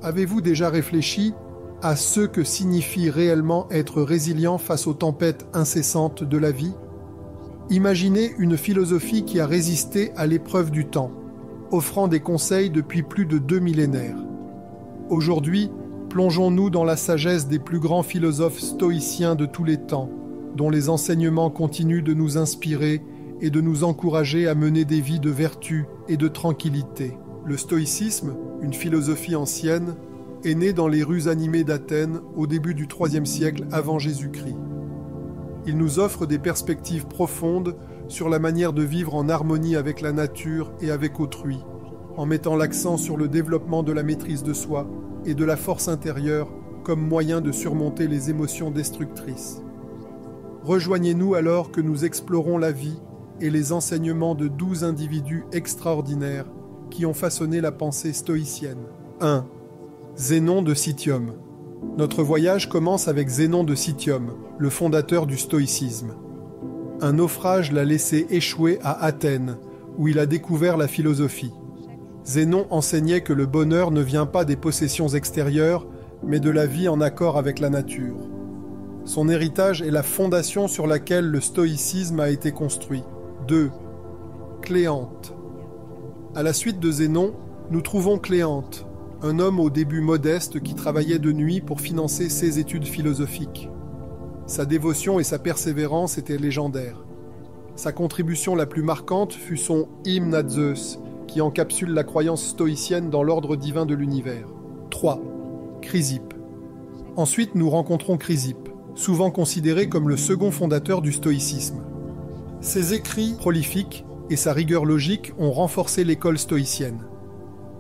Avez-vous déjà réfléchi à ce que signifie réellement être résilient face aux tempêtes incessantes de la vie? Imaginez une philosophie qui a résisté à l'épreuve du temps, offrant des conseils depuis plus de 2 millénaires. Aujourd'hui, plongeons-nous dans la sagesse des plus grands philosophes stoïciens de tous les temps, dont les enseignements continuent de nous inspirer et de nous encourager à mener des vies de vertu et de tranquillité. Le stoïcisme, une philosophie ancienne, est né dans les rues animées d'Athènes au début du IIIe siècle avant Jésus-Christ. Il nous offre des perspectives profondes sur la manière de vivre en harmonie avec la nature et avec autrui, en mettant l'accent sur le développement de la maîtrise de soi et de la force intérieure comme moyen de surmonter les émotions destructrices. Rejoignez-nous alors que nous explorons la vie et les enseignements de 12 individus extraordinaires qui ont façonné la pensée stoïcienne. 1. Zénon de Citium. Notre voyage commence avec Zénon de Citium, le fondateur du stoïcisme. Un naufrage l'a laissé échouer à Athènes, où il a découvert la philosophie. Zénon enseignait que le bonheur ne vient pas des possessions extérieures, mais de la vie en accord avec la nature. Son héritage est la fondation sur laquelle le stoïcisme a été construit. 2. Cléante. À la suite de Zénon, nous trouvons Cléante, un homme au début modeste qui travaillait de nuit pour financer ses études philosophiques. Sa dévotion et sa persévérance étaient légendaires. Sa contribution la plus marquante fut son hymne à Zeus, qui encapsule la croyance stoïcienne dans l'ordre divin de l'univers. 3. Chrysippe. Ensuite, nous rencontrons Chrysippe, souvent considéré comme le second fondateur du stoïcisme. Ses écrits prolifiques et sa rigueur logique ont renforcé l'école stoïcienne.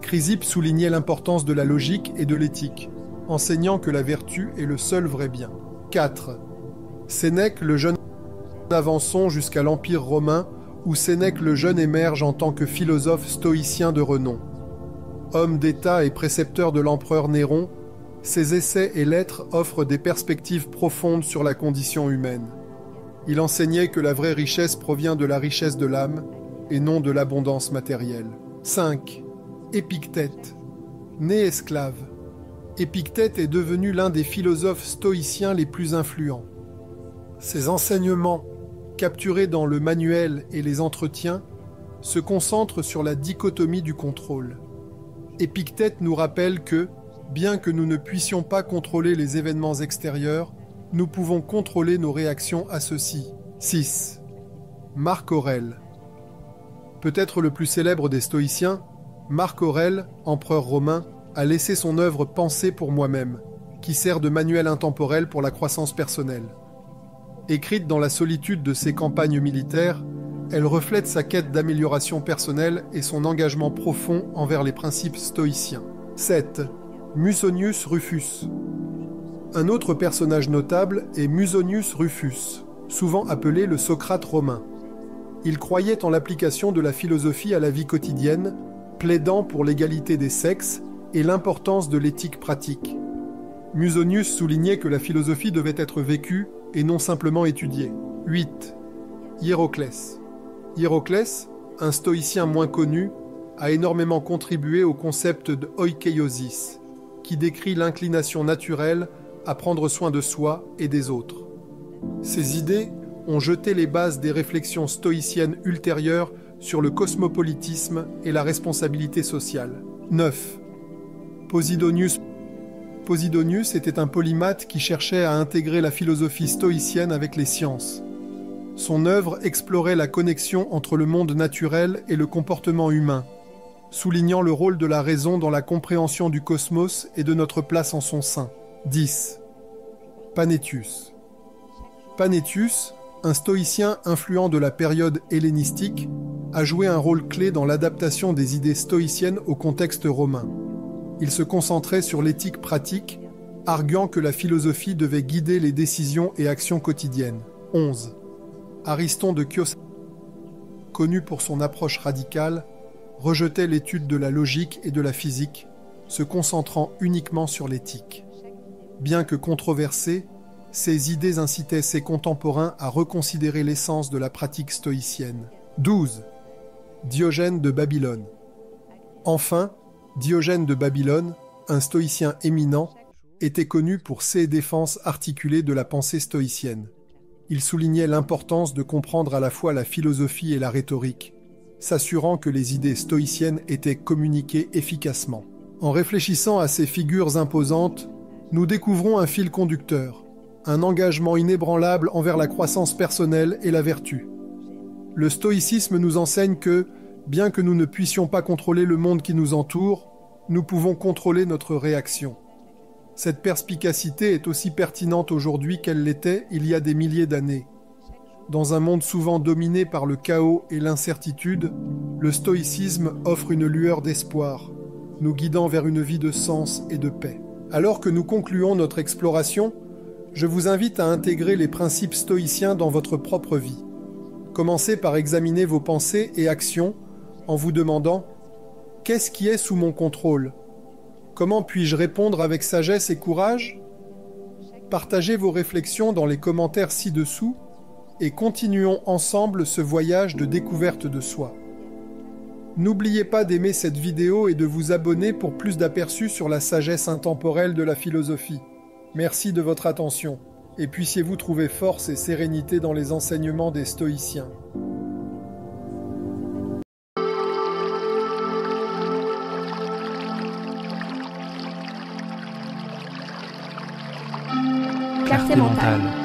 Chrysippe soulignait l'importance de la logique et de l'éthique, enseignant que la vertu est le seul vrai bien. 4. Sénèque le jeune. Avançons jusqu'à l'Empire romain, où Sénèque le jeune émerge en tant que philosophe stoïcien de renom. Homme d'État et précepteur de l'empereur Néron, ses essais et lettres offrent des perspectives profondes sur la condition humaine. Il enseignait que la vraie richesse provient de la richesse de l'âme et non de l'abondance matérielle. 5. Épictète. Né esclave, Épictète est devenu l'un des philosophes stoïciens les plus influents. Ses enseignements, capturés dans le manuel et les entretiens, se concentrent sur la dichotomie du contrôle. Épictète nous rappelle que, bien que nous ne puissions pas contrôler les événements extérieurs, nous pouvons contrôler nos réactions à ceux-ci. 6. Marc Aurèle. Peut-être le plus célèbre des stoïciens, Marc Aurèle, empereur romain, a laissé son œuvre Pensée pour moi-même, qui sert de manuel intemporel pour la croissance personnelle. Écrite dans la solitude de ses campagnes militaires, elle reflète sa quête d'amélioration personnelle et son engagement profond envers les principes stoïciens. 7. Musonius Rufus. Un autre personnage notable est Musonius Rufus, souvent appelé le Socrate romain. Il croyait en l'application de la philosophie à la vie quotidienne, plaidant pour l'égalité des sexes et l'importance de l'éthique pratique. Musonius soulignait que la philosophie devait être vécue et non simplement étudiée. 8. Hiéroclès. Hiéroclès, un stoïcien moins connu, a énormément contribué au concept de oikeiosis, qui décrit l'inclination naturelle à prendre soin de soi et des autres. Ces idées ont jeté les bases des réflexions stoïciennes ultérieures sur le cosmopolitisme et la responsabilité sociale. 9. Posidonius. Posidonius était un polymathe qui cherchait à intégrer la philosophie stoïcienne avec les sciences. Son œuvre explorait la connexion entre le monde naturel et le comportement humain, soulignant le rôle de la raison dans la compréhension du cosmos et de notre place en son sein. 10. Panétius. Panétius, un stoïcien influent de la période hellénistique, a joué un rôle clé dans l'adaptation des idées stoïciennes au contexte romain. Il se concentrait sur l'éthique pratique, arguant que la philosophie devait guider les décisions et actions quotidiennes. 11. Ariston de Chios, connu pour son approche radicale, rejetait l'étude de la logique et de la physique, se concentrant uniquement sur l'éthique. Bien que controversé, ses idées incitaient ses contemporains à reconsidérer l'essence de la pratique stoïcienne. 12. Diogène de Babylone. Enfin, Diogène de Babylone, un stoïcien éminent, était connu pour ses défenses articulées de la pensée stoïcienne. Il soulignait l'importance de comprendre à la fois la philosophie et la rhétorique, s'assurant que les idées stoïciennes étaient communiquées efficacement. En réfléchissant à ces figures imposantes, nous découvrons un fil conducteur, un engagement inébranlable envers la croissance personnelle et la vertu. Le stoïcisme nous enseigne que, bien que nous ne puissions pas contrôler le monde qui nous entoure, nous pouvons contrôler notre réaction. Cette perspicacité est aussi pertinente aujourd'hui qu'elle l'était il y a des milliers d'années. Dans un monde souvent dominé par le chaos et l'incertitude, le stoïcisme offre une lueur d'espoir, nous guidant vers une vie de sens et de paix. Alors que nous concluons notre exploration, je vous invite à intégrer les principes stoïciens dans votre propre vie. Commencez par examiner vos pensées et actions en vous demandant « Qu'est-ce qui est sous mon contrôle ? Comment puis-je répondre avec sagesse et courage ?» Partagez vos réflexions dans les commentaires ci-dessous et continuons ensemble ce voyage de découverte de soi. N'oubliez pas d'aimer cette vidéo et de vous abonner pour plus d'aperçus sur la sagesse intemporelle de la philosophie. Merci de votre attention, et puissiez-vous trouver force et sérénité dans les enseignements des stoïciens. Clarté mentale.